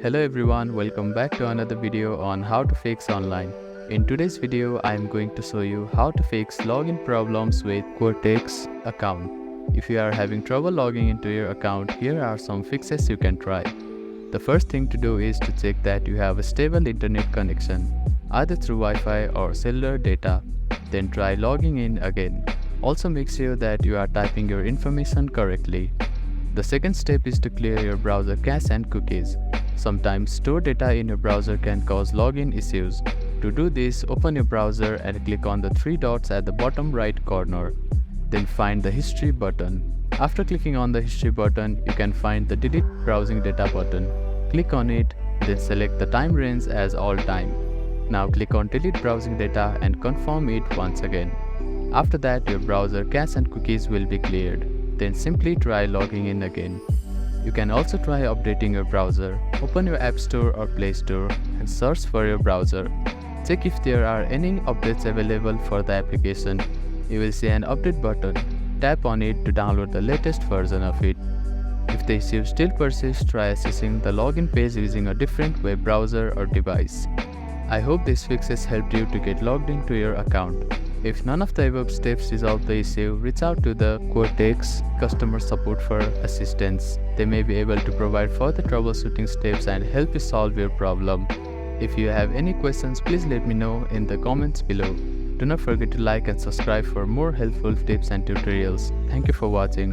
Hello everyone, welcome back to another video on how to fix online. In today's video, I am going to show you how to fix login problems with Quotex account. If you are having trouble logging into your account, here are some fixes you can try. The first thing to do is to check that you have a stable internet connection, either through Wi-Fi or cellular data. Then try logging in again. Also make sure that you are typing your information correctly. The second step is to clear your browser cache and cookies. Sometimes stored data in your browser can cause login issues. To do this, open your browser and click on the three dots at the bottom right corner. Then find the history button. After clicking on the history button, you can find the delete browsing data button. Click on it, then select the time range as all time. Now click on delete browsing data and confirm it once again. After that, your browser cache and cookies will be cleared. Then simply try logging in again. You can also try updating your browser. Open your App Store or Play Store and search for your browser. Check if there are any updates available for the application. You will see an update button. Tap on it to download the latest version of it. If the issue still persists, try accessing the login page using a different web browser or device. I hope these fixes helped you to get logged into your account. If none of the above steps resolve the issue, reach out to the Quotex customer support for assistance. They may be able to provide further troubleshooting steps and help you solve your problem. If you have any questions, please let me know in the comments below. Do not forget to like and subscribe for more helpful tips and tutorials. Thank you for watching.